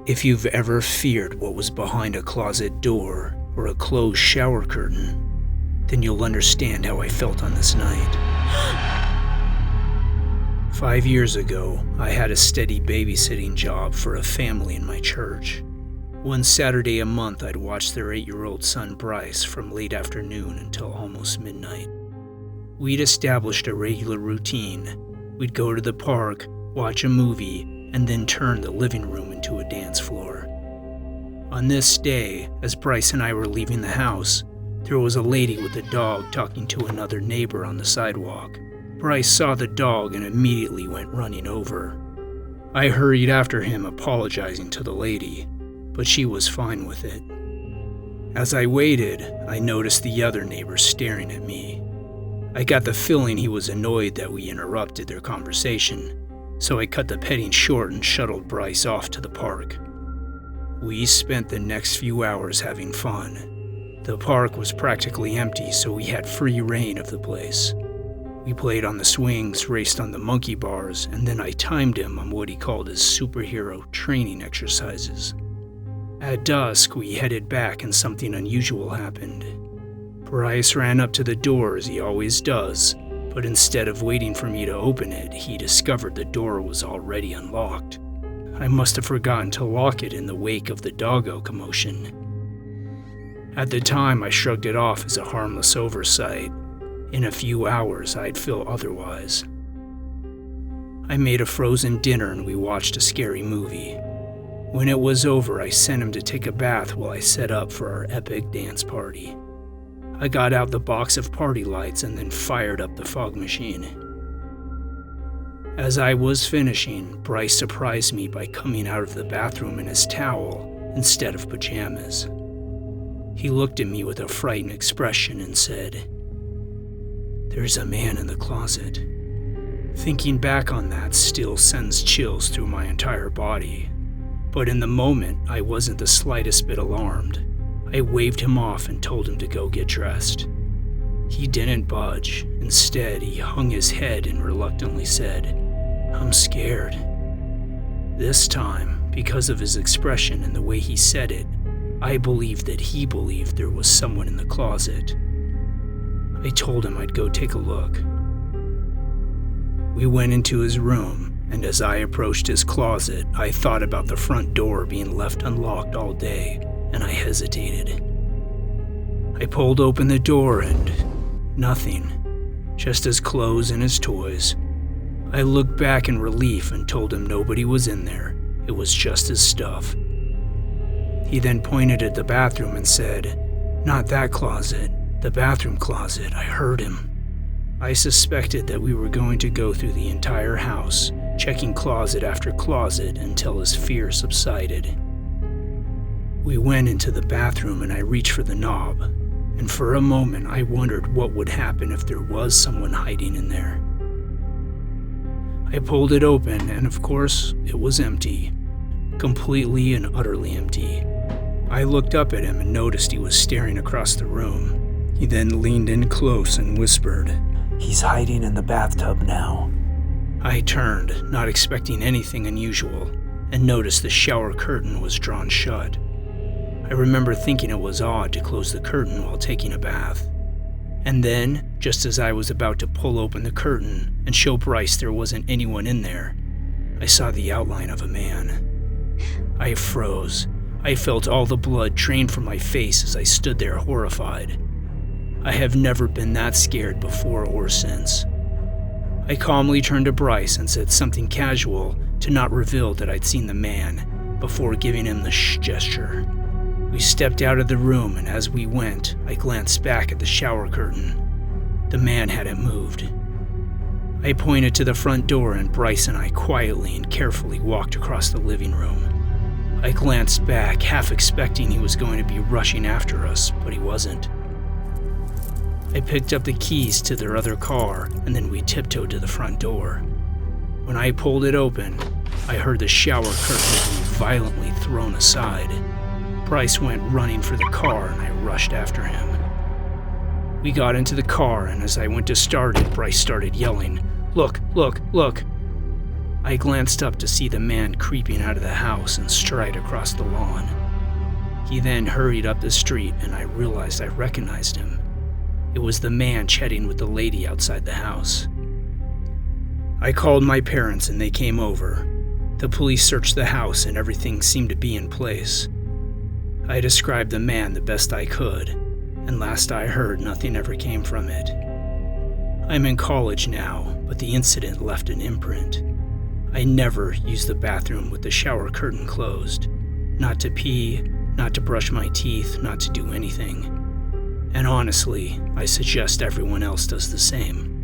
If you've ever feared what was behind a closet door or a closed shower curtain, then you'll understand how I felt on this night. 5 years ago, I had a steady babysitting job for a family in my church. One Saturday a month, I'd watch their 8-year-old son Bryce from late afternoon until almost midnight. We'd established a regular routine. We'd go to the park, watch a movie, and then turn the living room into a dance floor. On this day, as Bryce and I were leaving the house, there was a lady with a dog talking to another neighbor on the sidewalk. Bryce saw the dog and immediately went running over. I hurried after him, apologizing to the lady, but she was fine with it. As I waited, I noticed the other neighbor staring at me. I got the feeling he was annoyed that we interrupted their conversation, so I cut the petting short and shuttled Bryce off to the park. We spent the next few hours having fun. The park was practically empty, so we had free reign of the place. We played on the swings, raced on the monkey bars, and then I timed him on what he called his superhero training exercises. At dusk, we headed back and something unusual happened. Bryce ran up to the door as he always does, but instead of waiting for me to open it, he discovered the door was already unlocked. I must have forgotten to lock it in the wake of the doggo commotion. At the time, I shrugged it off as a harmless oversight. In a few hours, I'd feel otherwise. I made a frozen dinner and we watched a scary movie. When it was over, I sent him to take a bath while I set up for our epic dance party. I got out the box of party lights and then fired up the fog machine. As I was finishing, Bryce surprised me by coming out of the bathroom in his towel instead of pajamas. He looked at me with a frightened expression and said, "There's a man in the closet." Thinking back on that still sends chills through my entire body. But in the moment, I wasn't the slightest bit alarmed. I waved him off and told him to go get dressed. He didn't budge. Instead, he hung his head and reluctantly said, "I'm scared." This time, because of his expression and the way he said it, I believed that he believed there was someone in the closet. I told him I'd go take a look. We went into his room, and as I approached his closet, I thought about the front door being left unlocked all day, and I hesitated. I pulled open the door and nothing, just his clothes and his toys. I looked back in relief and told him nobody was in there, it was just his stuff. He then pointed at the bathroom and said, "Not that closet, the bathroom closet." I heard him. I suspected that we were going to go through the entire house, checking closet after closet until his fear subsided. We went into the bathroom and I reached for the knob, and for a moment I wondered what would happen if there was someone hiding in there. I pulled it open and of course it was empty, completely and utterly empty. I looked up at him and noticed he was staring across the room. He then leaned in close and whispered, "He's hiding in the bathtub now." I turned, not expecting anything unusual, and noticed the shower curtain was drawn shut. I remember thinking it was odd to close the curtain while taking a bath. And then, just as I was about to pull open the curtain and show Bryce there wasn't anyone in there, I saw the outline of a man. I froze. I felt all the blood drain from my face as I stood there horrified. I have never been that scared before or since. I calmly turned to Bryce and said something casual to not reveal that I'd seen the man, before giving him the shh gesture. We stepped out of the room, and as we went, I glanced back at the shower curtain. The man hadn't moved. I pointed to the front door, and Bryce and I quietly and carefully walked across the living room. I glanced back, half expecting he was going to be rushing after us, but he wasn't. I picked up the keys to their other car, and then we tiptoed to the front door. When I pulled it open, I heard the shower curtain being violently thrown aside. Bryce went running for the car, and I rushed after him. We got into the car, and as I went to start it, Bryce started yelling, "Look, look, look!" I glanced up to see the man creeping out of the house and stride across the lawn. He then hurried up the street, and I realized I recognized him. It was the man chatting with the lady outside the house. I called my parents and they came over. The police searched the house and everything seemed to be in place. I described the man the best I could, and last I heard, nothing ever came from it. I'm in college now, but the incident left an imprint. I never use the bathroom with the shower curtain closed. Not to pee, not to brush my teeth, not to do anything. And honestly, I suggest everyone else does the same.